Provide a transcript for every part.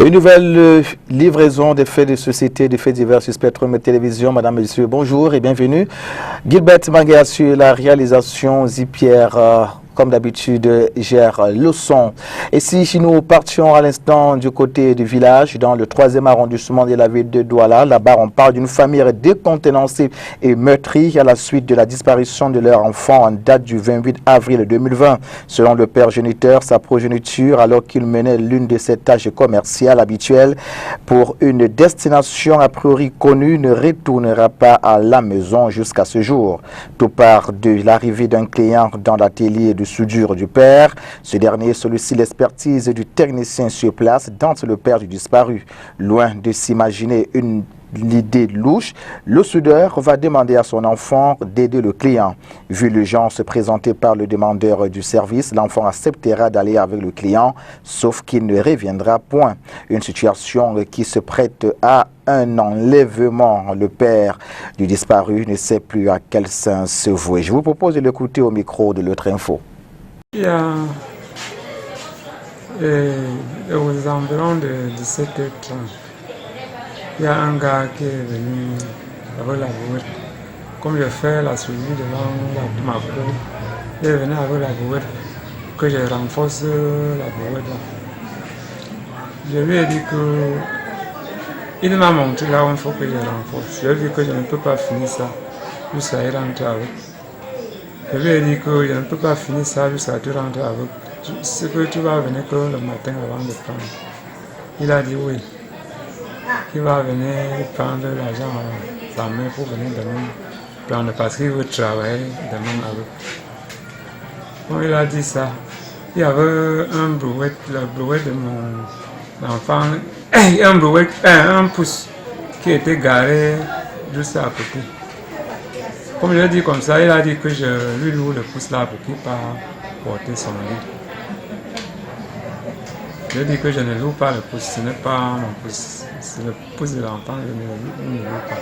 Une nouvelle livraison des faits de société, des faits divers sur Spectrum Télévision. Madame, Monsieur, bonjour et bienvenue. Gilbert Mangué sur la réalisation, Zipierre, comme d'habitude, gère le son. Et si nous partions à l'instant du côté du village, dans le 3e arrondissement de la ville de Douala, là-bas on parle d'une famille décontenancée et meurtrie à la suite de la disparition de leur enfant en date du 28 avril 2020. Selon le père géniteur, sa progéniture, alors qu'il menait l'une de ses tâches commerciales habituelles pour une destination a priori connue, ne retournera pas à la maison jusqu'à ce jour. Tout part de l'arrivée d'un client dans l'atelier de soudure du père. Ce dernier sollicite l'expertise du technicien sur place dans le père du disparu. Loin de s'imaginer l'idée louche, le soudeur va demander à son enfant d'aider le client. Vu l'urgence présentée par le demandeur du service, l'enfant acceptera d'aller avec le client, sauf qu'il ne reviendra point. Une situation qui se prête à un enlèvement. Le père du disparu ne sait plus à quel sens se vouer. Je vous propose de l'écouter au micro de l'autre info. Il y a aux environs de 17h30, il y a un gars qui est venu avec la brouette. Comme je fais la suivi devant ma cour, il est venu avec la brouette, que je renforce la brouette là. Je lui ai dit que il m'a montré là où il faut que je renforce. Je lui ai dit que je ne peux pas finir ça jusqu'à y rentrer avec. Je lui ai dit que je ne peux pas finir ça jusqu'à te rentrer avec. C'est que tu vas venir que le matin avant de prendre. Il a dit oui. Il va venir prendre l'argent à sa main pour venir demain prendre parce qu'il veut travailler demain avec. Quand il a dit ça, il y avait un brouette, la brouette de mon enfant, un pouce qui était garé juste à côté. Comme je l'ai dit comme ça, il a dit que je lui loue le pouce là pour qu'il parte porter son lit. Je lui ai dit que je ne loue pas le pouce, ce n'est pas mon pouce, c'est le pouce de l'enfant, je ne le loue pas.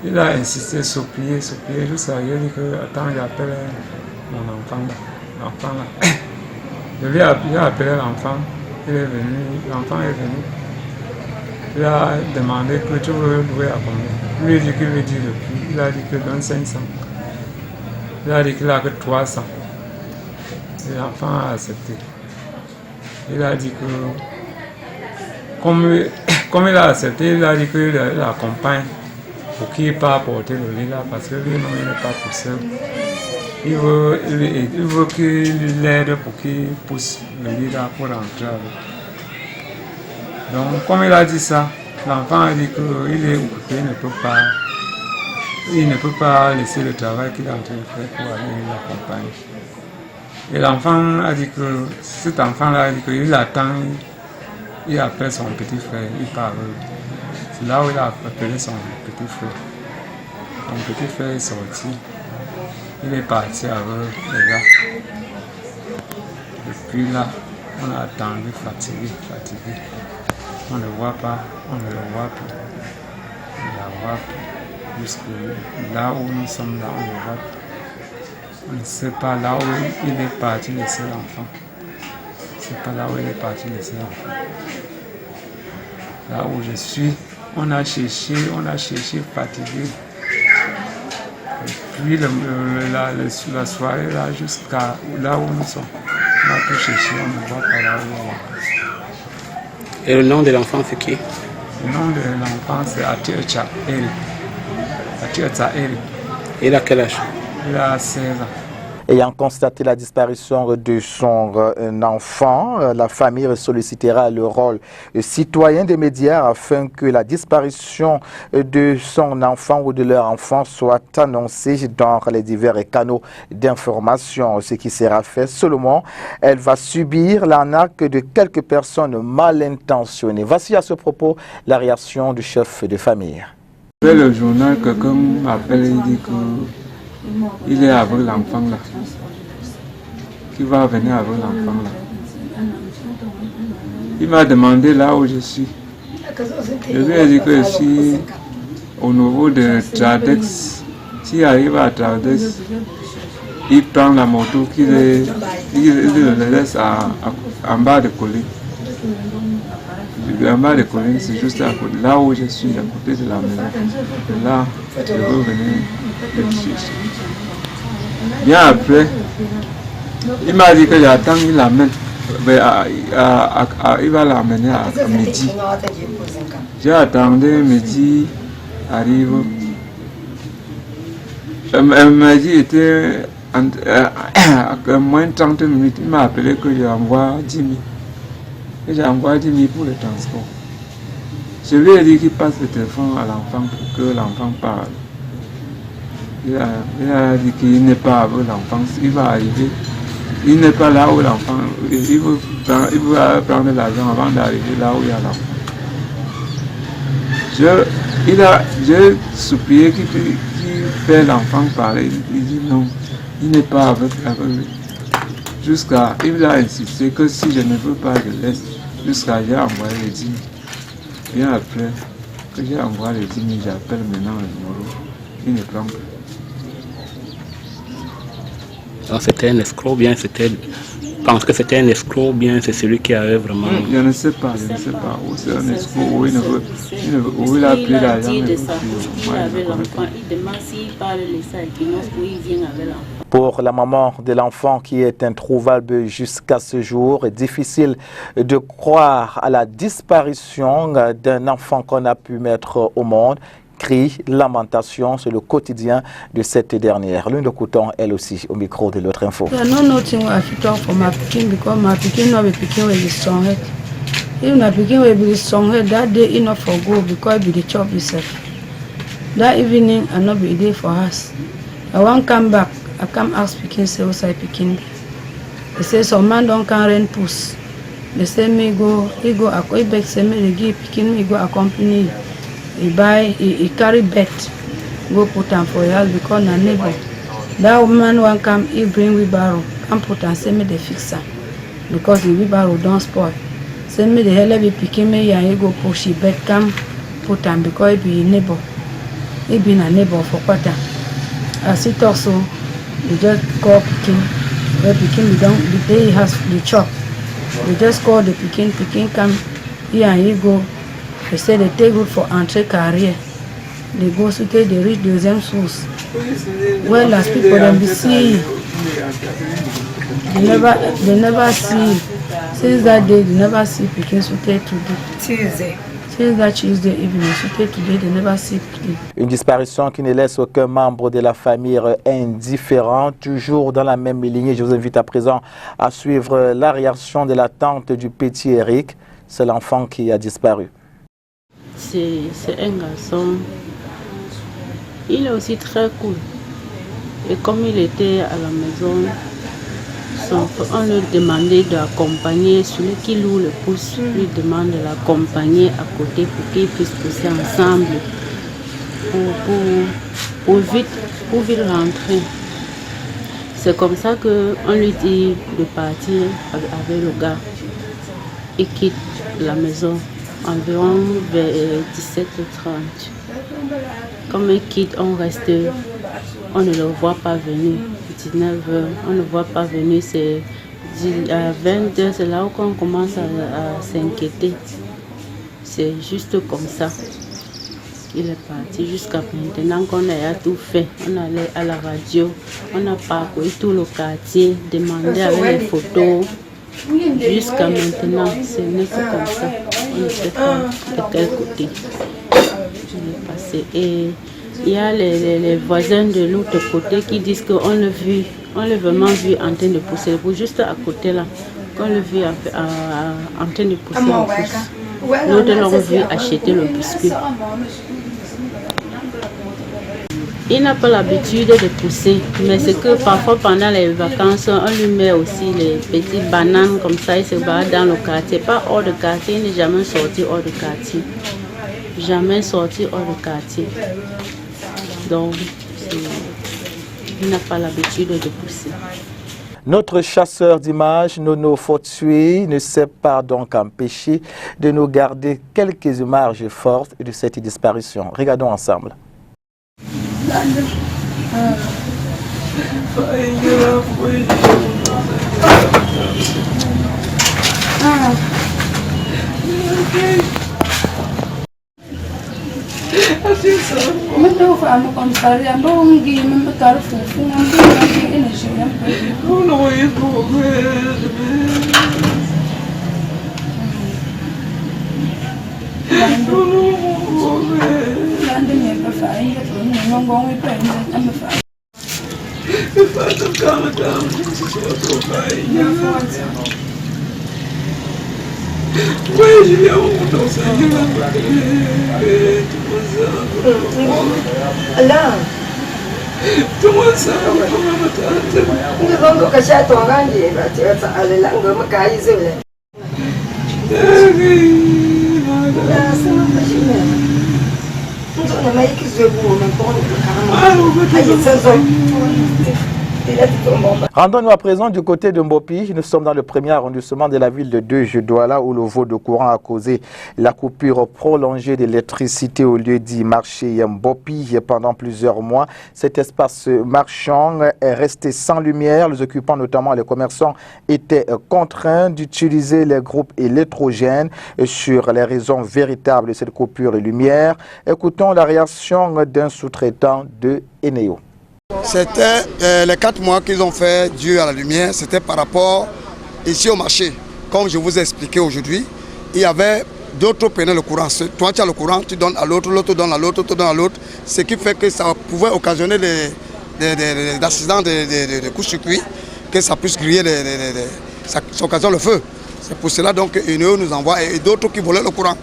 Il a insisté, supplié, jusqu'à ce qu'il a dit que attends, j'appelle mon enfant là. Je lui ai appelé l'enfant, il est venu, l'enfant est venu. Il a demandé que tu veux louer à combien. Lui, il dit qu'il veut dire le prix. Il a dit qu'il donne 500. Il a dit qu'il n'a que 300. Et l'enfant a accepté. Il a dit que, comme il a accepté, il a dit qu'il l'accompagne pour qu'il parte porter le lit là, parce que lui, non, il n'est pas tout seul. Il veut qu'il l'aide pour qu'il pousse le lit là pour rentrer avec. Donc, comme il a dit ça, l'enfant a dit qu'il est occupé, il ne peut pas laisser le travail qu'il est en train de faire pour aller l'accompagner. Et l'enfant a dit que cet enfant-là a dit qu'il attend, il appelle son petit frère, il parle. C'est là où il a appelé son petit frère. Son petit frère est sorti, il est parti avec les gars. Depuis là, on a attendu fatigué. On ne le voit pas, on ne le voit plus. On ne la voit plus. Jusque là où nous sommes là, on ne le voit plus. On ne sait pas là où il est parti laisser l'enfant. C'est pas là où il est parti laisser l'enfant. Là où je suis, on a cherché fatigué. Et puis la soirée là, jusqu'à là où nous sommes, on a tout cherché, on ne voit pas là où on est. Et le nom de l'enfant, c'est qui? Le nom de l'enfant, c'est Atietcha Eri. Il a quel âge? Il a 16 ans. Ayant constaté la disparition de son enfant, la famille sollicitera le rôle citoyen des médias afin que la disparition de son enfant ou de leur enfant soit annoncée dans les divers canaux d'information. Ce qui sera fait seulement, elle va subir l'arnaque de quelques personnes mal intentionnées. Voici à ce propos la réaction du chef de famille. Le journal, quelqu'un m'appelle et dit qu'il est avec l'enfant là. Qu'il va venir avec l'enfant là. Il m'a demandé là où je suis. Je lui ai dit que je suis au niveau de Tradex. S'il arrive à Tradex, il prend la moto, il le laisse en bas de colis. Gamba de Colline, c'est juste à côté, là où je suis, à côté de la maison. Là, je veux venir le chercher. Bien après, il m'a dit que j'attends, il l'amène. Il va l'amener à midi. J'ai attendu, midi arrive. Midi était à moins de 30 minutes. Il m'a appelé que j'envoie 10 000. Et j'envoie 10 000 pour le transport. Je lui ai dit qu'il passe le téléphone à l'enfant pour que l'enfant parle. Il a dit qu'il n'est pas avec l'enfant. Il va arriver. Il n'est pas là où l'enfant. Il va prendre l'argent avant d'arriver là où il y a l'enfant. J'ai supplié qu'il fait l'enfant parler. Il dit non. Il n'est pas avec lui. Il a insisté que si je ne veux pas, je laisse. Jusqu'à j'ai envoyé les 10 000. Bien après que j'ai envoyé les 10 000, j'appelle maintenant le numéro. Il ne prend plus. Alors c'était un escroc, bien c'était. Je pense que c'était un escroc, bien c'est celui qui avait vraiment. Je ne sais pas. Où c'est un escroc, où il a pris l'argent. Il avait l'enfant, il demande s'il parle de ça et qu'il vient avec l'enfant. Pour la maman de l'enfant qui est introuvable jusqu'à ce jour, c'est difficile de croire à la disparition d'un enfant qu'on a pu mettre au monde. Cris, lamentations, c'est le quotidien de cette dernière. L'une de Couton, elle aussi, au micro de l'autre info. Nothing I fit talk for my pikin because my pikin no be pikin wey be strong head. If na pikin wey be strong head, that day he not for go because he be the chop himself. That evening I no be there for us. I wan come back. I come ask pikin say outside pikin. They say some man don't can rent puss. They say me go, he beg say me they give pikin me go accompany. He carry bet, go put am for house because na neighbor. That woman wan come, he bring wheelbarrow, come put am, say me they fix am because the wheelbarrow don't spoil. Say me the hell be pikin me and he go push the bet come put am because he be neighbor. He be a neighbor for quarter. As he talk so, they just call pikin. Where pikin the day he has the chop. They just call the pikin come, he and he go. They say they take good for entry career. They go to take they reach the exam schools. Well, as people them be see, they never see. Since that day, they never see Pikin Sute today. Since that Tuesday evening, Sute today, they never see Pikin. Une disparition qui ne laisse aucun membre de la famille indifférent. Toujours dans la même lignée, je vous invite à présent à suivre la réaction de la tante du petit Eric. C'est l'enfant qui a disparu. C'est un garçon, il est aussi très cool. Et comme il était à la maison, on lui demandait d'accompagner celui qui loue le pouce, lui demande de l'accompagner à côté pour qu'ils puissent pousser ensemble pour vite rentrer. C'est comme ça qu'on lui dit de partir avec le gars. Il quitte la maison environ vers 17h30. Comme il quitte, on reste, on ne le voit pas venir. 19h, on ne le voit pas venir. C'est à 20h, c'est là où on commence à s'inquiéter. C'est juste comme ça qu'il est parti. Jusqu'à maintenant qu'on a tout fait. On allait à la radio, on a parcouru tout le quartier, demandé avec les photos. Jusqu'à maintenant, ce n'est que comme ça. On ne sait pas de quel côté je l'ai passé. Et il y a les voisins de l'autre côté qui disent qu'on l'a vraiment vu en train de pousser le pouce, juste à côté là. Qu'on l'a vu en train de pousser le pouce. L'autre l'ont vu acheter le biscuit. Il n'a pas l'habitude de pousser, mais c'est que parfois pendant les vacances, on lui met aussi les petites bananes comme ça, il se balade dans le quartier. Pas hors de quartier, il n'est jamais sorti hors de quartier. Jamais sorti hors de quartier. Donc, il n'a pas l'habitude de pousser. Notre chasseur d'images, Nono Fortuit, ne s'est pas donc empêché de nous garder quelques images fortes de cette disparition. Regardons ensemble. no commissariat ndo ngi même tar fufu ngi ene jiyam no ipo lande ne ba fa inga to ni ngongo mi pa inga am fa Rendons-nous à présent du côté de Mbopi. Nous sommes dans le premier arrondissement de la ville de Deux-Douala où le veau de courant a causé la coupure prolongée d'électricité au lieu dit marché Mbopi pendant plusieurs mois. Cet espace marchand est resté sans lumière. Les occupants, notamment les commerçants, étaient contraints d'utiliser les groupes électrogènes sur les raisons véritables de cette coupure de lumière. Écoutons la réaction d'un sous-traitant de Eneo. C'était les 4 mois qu'ils ont fait dû à la lumière, c'était par rapport ici au marché. Comme je vous ai expliqué aujourd'hui, il y avait d'autres prenaient le courant. Toi tu as le courant, tu donnes à l'autre, l'autre donne à l'autre, l'autre donne à l'autre. Ce qui fait que ça pouvait occasionner des accidents de court-circuit, que ça puisse griller, ça occasionne le feu. C'est pour cela donc Eneo nous envoie et d'autres qui volaient le courant.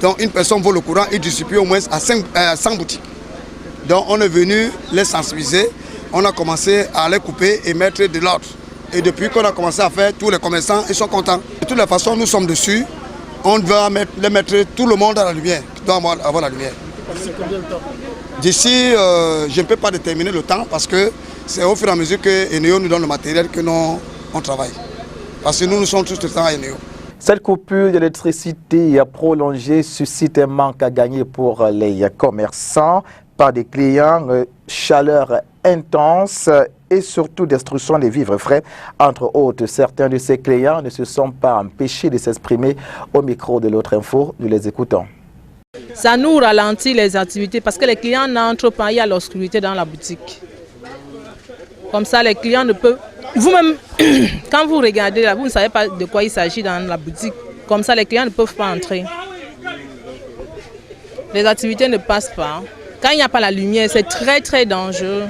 Donc une personne vole le courant, il distribue au moins à 100 boutiques. Donc on est venu les sensibiliser, on a commencé à les couper et mettre de l'ordre. Et depuis qu'on a commencé à faire, tous les commerçants ils sont contents. De toutes les façons, nous sommes dessus, on va les mettre tout le monde à la lumière, qui doit avoir la lumière. D'ici, je ne peux pas déterminer le temps parce que c'est au fur et à mesure que Eneo nous donne le matériel que nous on travaille. Parce que nous sommes tous le temps à Eneo. Cette coupure d'électricité prolongée suscite un manque à gagner pour les commerçants. Par des clients, chaleur intense et surtout destruction des vivres frais. Entre autres, certains de ces clients ne se sont pas empêchés de s'exprimer au micro de l'autre info. Nous les écoutons. Ça nous ralentit les activités parce que les clients n'entrent pas, il y a l'obscurité dans la boutique. Comme ça, les clients ne peuvent... Vous-même, quand vous regardez là, vous ne savez pas de quoi il s'agit dans la boutique. Comme ça, les clients ne peuvent pas entrer. Les activités ne passent pas. Quand il n'y a pas la lumière, c'est très très dangereux.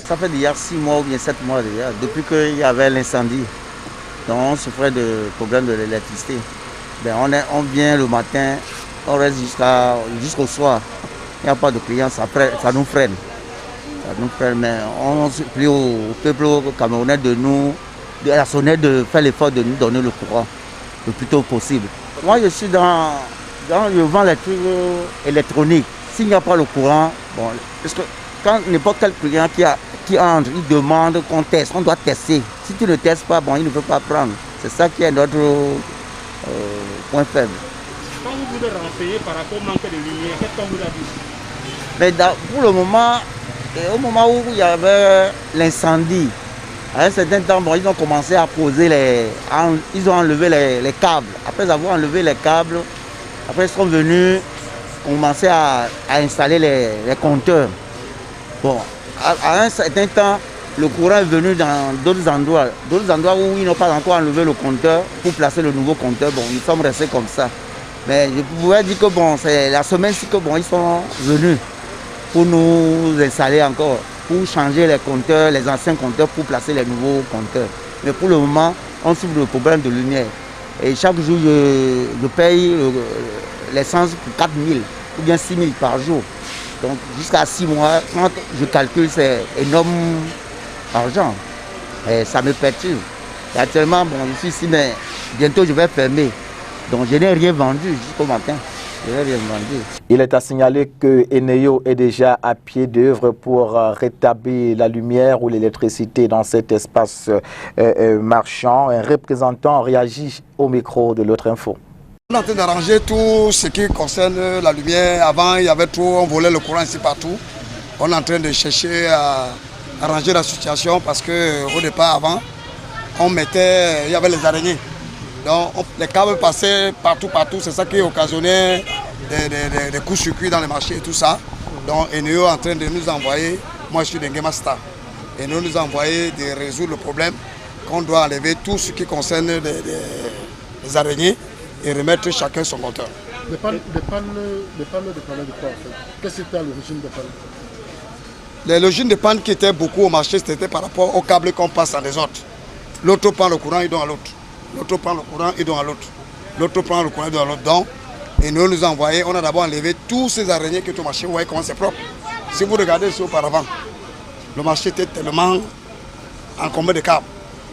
Ça fait déjà 6 mois ou bien 7 mois déjà, depuis qu'il y avait l'incendie. Donc on souffrait de problèmes de l'électricité. On vient le matin, on reste jusqu'au soir. Il n'y a pas de clients, ça nous freine. Ça nous freine, mais on supplie au peuple camerounais de la SONED de faire l'effort de nous donner le courant le plus tôt possible. Moi je suis dans le vent les trucs électroniques. S'il n'y a pas le courant, bon, parce que quand n'importe quel client qui entre, il demande qu'on teste, on doit tester. Si tu ne testes pas, bon, il ne peut pas prendre. C'est ça qui est notre point faible. Quand vous vous êtes renseigné par rapport au manque de lumière, qu'est-ce qu'on vous a dit? Mais pour le moment, au moment où il y avait l'incendie, à un certain temps, bon, ils ont commencé à poser ils ont enlevé les câbles. Après avoir enlevé les câbles, après ils sont venus commencer à installer les compteurs. Bon, à un certain temps, le courant est venu dans d'autres endroits où ils n'ont pas encore enlevé le compteur pour placer le nouveau compteur. Bon, ils sont restés comme ça. Mais je pouvais dire que bon, c'est la semaine-ci que bon, ils sont venus pour nous installer encore, pour changer les compteurs, les anciens compteurs, pour placer les nouveaux compteurs. Mais pour le moment, on souffre de problème de lumière. Et chaque jour, je paye l'essence pour 4 000 ou bien 6 000 par jour. Donc jusqu'à 6 mois, quand je calcule, c'est énorme argent. Et ça me perturbe. Et actuellement, bon, je suis ici, mais bientôt je vais fermer. Donc je n'ai rien vendu jusqu'au matin. Je n'ai rien vendu. Il est à signaler que Eneo est déjà à pied d'œuvre pour rétablir la lumière ou l'électricité dans cet espace marchand. Un représentant réagit au micro de l'autre info. On est en train d'arranger tout ce qui concerne la lumière. Avant, il y avait trop, on volait le courant ici partout. On est en train de chercher à arranger la situation parce qu'au départ, avant, il y avait les araignées. Donc les câbles passaient partout. C'est ça qui occasionnait des coups-circuits dans les marchés et tout ça. Donc, et nous est en train de nous envoyer, moi je suis Dengue Master, et nous envoyer de résoudre le problème qu'on doit enlever tout ce qui concerne les araignées et remettre chacun son compteur. Des pannes de quoi en fait? Qu'est-ce que c'était à l'origine des pannes? L'origine de panne qui était beaucoup au marché, c'était par rapport au câble qu'on passe en des autres. L'autre prend le courant, il donne à l'autre. L'autre prend le courant, il donne à l'autre. L'autre prend le courant, il donne à l'autre. Donc, et nous envoyons, on a d'abord enlevé tous ces araignées qui étaient au marché. Vous voyez comment c'est propre. Si vous regardez ici auparavant, le marché était tellement encombré de câbles.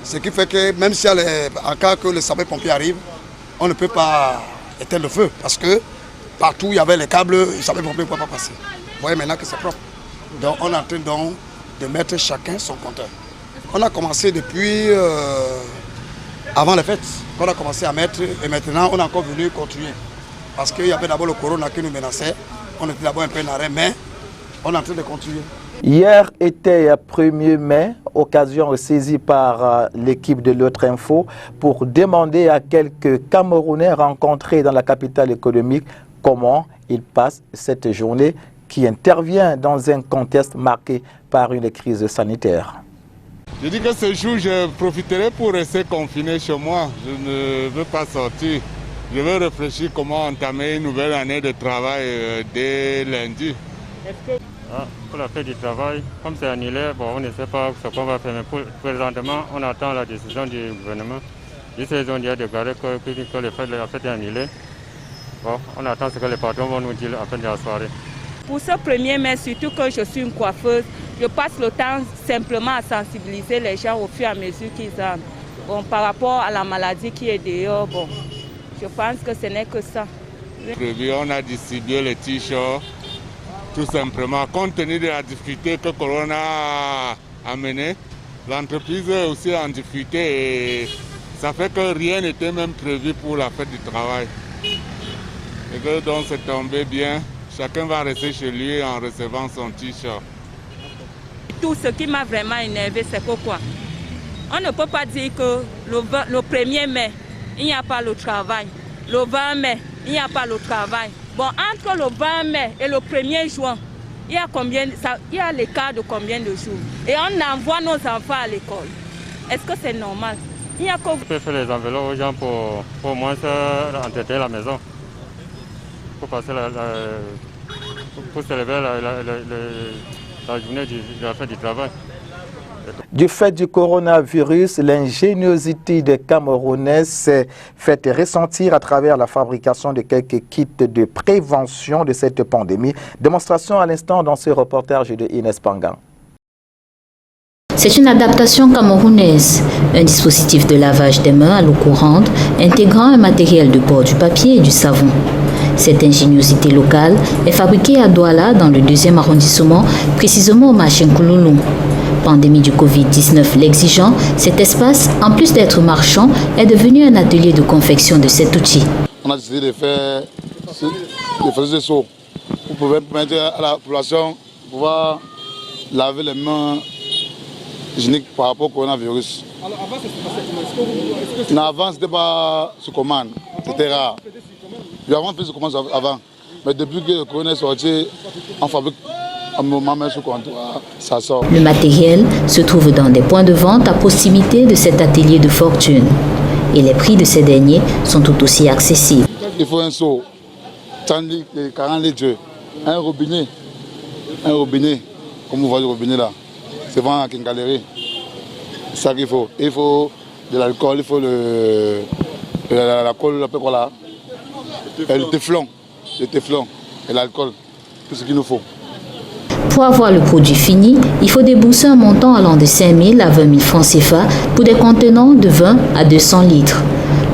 Ce qui fait que même si en cas que le sapeur-pompier arrive, on ne peut pas éteindre le feu. Parce que partout il y avait les câbles, le sapeur-pompier ne peut pas passer. Vous voyez maintenant que c'est propre. Donc on est en train donc de mettre chacun son compteur. On a commencé depuis avant les fêtes, qu'on a commencé à mettre et maintenant on est encore venu continuer. Parce qu'il y avait d'abord le corona qui nous menaçait, on était d'abord un peu en arrêt, mais on est en train de continuer. Hier était 1er mai, occasion saisie par l'équipe de l'autre info pour demander à quelques Camerounais rencontrés dans la capitale économique comment ils passent cette journée qui intervient dans un contexte marqué par une crise sanitaire. Je dis que ce jour, je profiterai pour rester confiné chez moi. Je ne veux pas sortir. Je veux réfléchir comment entamer une nouvelle année de travail dès lundi. Pour la fête du travail, comme c'est annulé, bon, on ne sait pas ce qu'on va faire. Mais présentement, on attend la décision du gouvernement. Ils ont dit déclaré que la fête est annulée. Bon, on attend ce que les patrons vont nous dire à la fin de la soirée. Pour ce 1er mai, surtout que je suis une coiffeuse, je passe le temps simplement à sensibiliser les gens au fur et à mesure qu'ils entrent. Bon, par rapport à la maladie qui est dehors, bon, je pense que ce n'est que ça. On a distribué les t-shirts, tout simplement, compte tenu de la difficulté que Corona a amenée. L'entreprise est aussi en difficulté et ça fait que rien n'était même prévu pour la fête du travail. Et que donc c'est tombé bien. Chacun va rester chez lui en recevant son t-shirt. Tout ce qui m'a vraiment énervé, c'est pourquoi on ne peut pas dire que le 1er mai, il n'y a pas le travail. Le 20 mai, il n'y a pas le travail. Bon, entre le 20 mai et le 1er juin, il y a l'écart de combien de jours? Et on envoie nos enfants à l'école. Est-ce que c'est normal? Il y a On peut faire les enveloppes aux gens pour au moins entretenir la maison. Pour passer pour célébrer la journée de la fête du travail. Du fait du coronavirus, l'ingéniosité des Camerounais s'est faite ressentir à travers la fabrication de quelques kits de prévention de cette pandémie. Démonstration à l'instant dans ce reportage de Inès Pangan. C'est une adaptation camerounaise, un dispositif de lavage des mains à l'eau courante intégrant un matériel de bord du papier et du savon. Cette ingéniosité locale est fabriquée à Douala dans le 2e arrondissement, précisément au marché Nkouloulou. Pandémie du Covid-19 l'exigeant, cet espace, en plus d'être marchand, est devenu un atelier de confection de cet outil. On a décidé de faire des seaux pour permettre à la population de pouvoir laver les mains hygiéniques par rapport au coronavirus. Alors avant, c'était pas Non, avant, c'était pas sous commande, c'était rare. Puis avant, on faisait sous commande avant. Mais depuis que le corona est sorti, on fabrique un moment même sous comptoir, ça sort. Le matériel se trouve dans des points de vente à proximité de cet atelier de fortune. Et les prix de ces derniers sont tout aussi accessibles. Il faut un seau, 40 litres, un robinet, comme vous voyez le robinet là. C'est vraiment à Kingaleri. C'est ça qu'il faut. Il faut de l'alcool, il faut l'alcool, le téflon et l'alcool, tout ce qu'il nous faut. Pour avoir le produit fini, il faut débourser un montant allant de 5 000 à 20 000 francs CFA pour des contenants de 20 à 200 litres.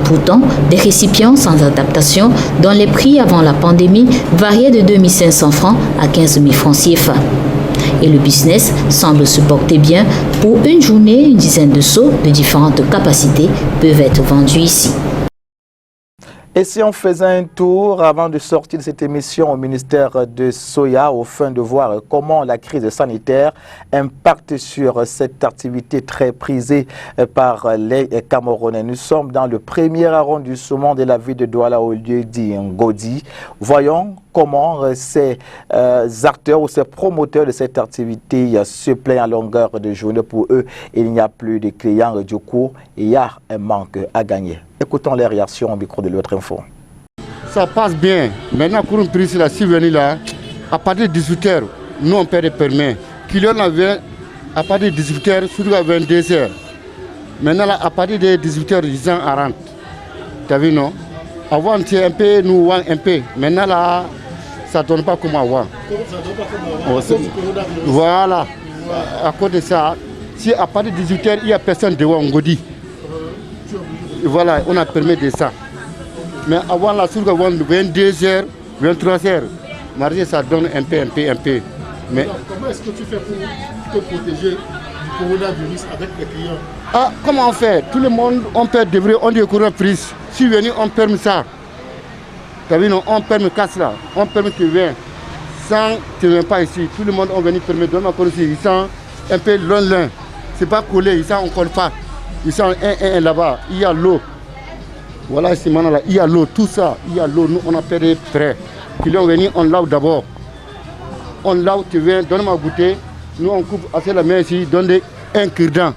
Pourtant, des récipients sans adaptation, dont les prix avant la pandémie variaient de 2 500 francs à 15 000 francs CFA. Et le business semble se porter bien. Pour une journée, une dizaine de seaux de différentes capacités peuvent être vendus ici. Et si on faisait un tour avant de sortir de cette émission au ministère de Soya, au fin de voir comment la crise sanitaire impacte sur cette activité très prisée par les Camerounais. Nous sommes dans le premier arrondissement de la ville de Douala, au lieu dit Ngodi. Voyons comment ces acteurs ou ces promoteurs de cette activité se plaignent à longueur de journée. Pour eux, il n'y a plus de clients, du coup, il y a un manque à gagner. Écoutons les réactions au micro de l'autre info. Ça passe bien. Maintenant, pour une prise, là, si vous venez là, à partir de 18h, nous on perd des permis. Clients avait à partir de 18h, surtout à 22h. Maintenant, là, à partir de 18h, ils en rentrent. Tu as vu, non? Avant, c'était un peu, nous, un peu. Maintenant, là, ça ne donne pas comme avant. Ça ne donne pas comme avant. Voilà. À cause de ça, si à partir de 18h, il n'y a personne devant, on dit. Voilà, on a permis de ça. Mais avant, là, surtout avant 22h, 23h, mardi, ça donne un peu. Mais alors, comment est-ce que tu fais pour te protéger du coronavirus avec les clients? Ah, comment on fait? Tout le monde, on dit coronavirus. Si venez, on permet ça. Tu as vu, non? On permet casse là. On permet que tu viennes. Sans, tu ne viens pas ici. Tout le monde, on vient permettre. Donne-moi comme ici. Ils sont un peu loin. Ce n'est pas collé. Ils sont encore pas. Ils sont un là-bas. Il y a l'eau. Voilà, ici, maintenant là. Il y a l'eau. Tout ça. Il y a l'eau. Nous, on a perdu près. Puis là, on vient, on lave d'abord. On lave, tu viens, donne-moi goûter. Nous, on coupe assez la main ici, donne un cure-dent.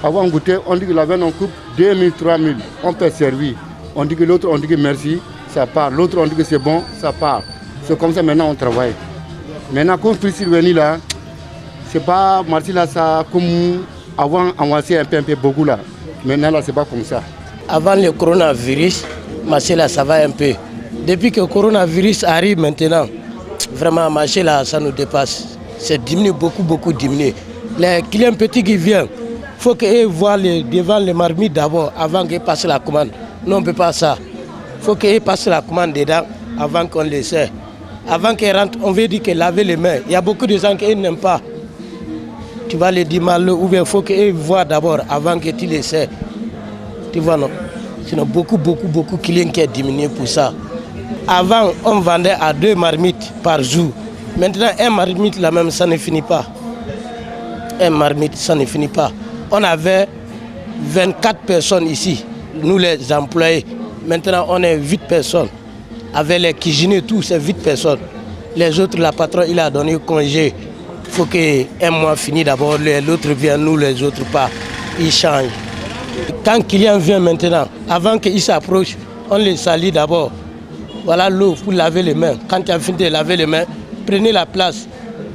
Avant de goûter, on dit que la veine, on coupe 2000, 3000. On peut servir. On dit que l'autre, on dit que merci, ça part. L'autre, on dit que c'est bon, ça part. C'est comme ça, maintenant, on travaille. Maintenant, quand Priscille est venu là, c'est pas, merci là, ça, comme avant, on va un peu beaucoup là. Maintenant, là, c'est pas comme ça. Avant le coronavirus, marché là, ça va un peu. Depuis que le coronavirus arrive maintenant, vraiment, marché là, ça nous dépasse. C'est diminué, beaucoup diminué. Les clients petits qui viennent, il faut qu'ils voient devant les marmites d'abord, avant qu'ils passent la commande. Non, on ne peut pas ça. Il faut qu'ils passent la commande dedans, avant qu'on les sert. Avant qu'ils rentrent, on veut dire que laver les mains. Il y a beaucoup de gens qui n'aiment pas. Tu vas les dire mal, ou bien il faut qu'ils voient d'abord, avant que tu les sers. Tu vois, non? Sinon, beaucoup de clients qui ont diminué pour ça. Avant, on vendait à 2 marmites par jour. Maintenant, un marmite, là même, ça ne finit pas. Un marmite, ça ne finit pas. On avait 24 personnes ici, nous les employés. Maintenant, on est 8 personnes. Avec les cuisiniers, tout, c'est 8 personnes. Les autres, la patronne, il a donné congé. Il faut qu'un mois finisse d'abord, l'autre vient, nous, les autres pas. Ils changent. Quand le client vient maintenant, avant qu'il s'approche, on les salue d'abord. Voilà l'eau pour laver les mains. Quand tu as fini de laver les mains, prenez la place.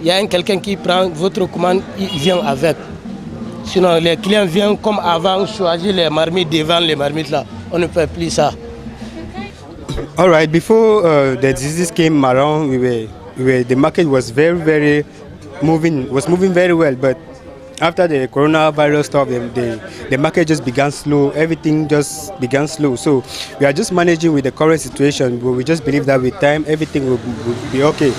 Il y a quelqu'un qui prend votre commande, il vient avec. Sinon, les clients viennent comme avant, choisir les marmites devant les marmites là. On ne peut plus ça. All right, before the disease came around, the market was very moving very well, but after the coronavirus stuff, the market just began slow. Everything just began slow. So we are just managing with the current situation, but we just believe that with time, everything will be okay.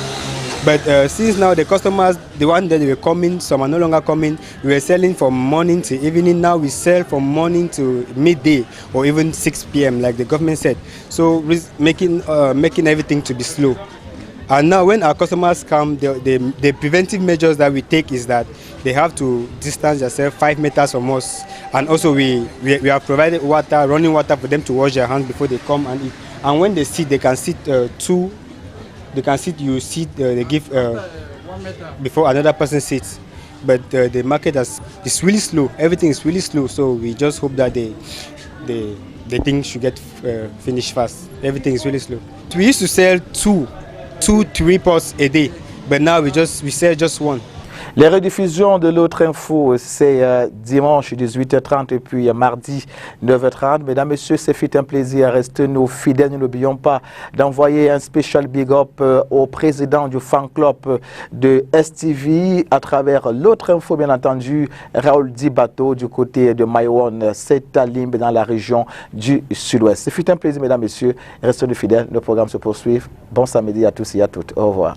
But since now the customers, the one that were coming, some are no longer coming. We were selling from morning to evening. Now we sell from morning to midday or even 6 p.m. like the government said. So making everything to be slow. And now when our customers come, the preventive measures that we take is that they have to distance themselves 5 meters from us. And also we have provided water, running water for them to wash their hands before they come and eat. And when they sit, they can sit they give before another person sits. But the market is really slow. Everything is really slow. So we just hope that the thing should get finished fast. Everything is really slow. We used to sell 2-3 pots a day, but now we sell just 1. Les rediffusions de l'autre info, c'est dimanche 18h30 et puis mardi 9h30. Mesdames, Messieurs, c'est fut un plaisir. Restez nos fidèles. Nous n'oublions pas d'envoyer un spécial big up au président du fan club de STV à travers l'autre info, bien entendu, Raoul Dibato du côté de Maïwan, c'est à Limbe dans la région du Sud-Ouest. C'est fut un plaisir, Mesdames, Messieurs. Restez nos fidèles. Nos programmes se poursuivent. Bon samedi à tous et à toutes. Au revoir.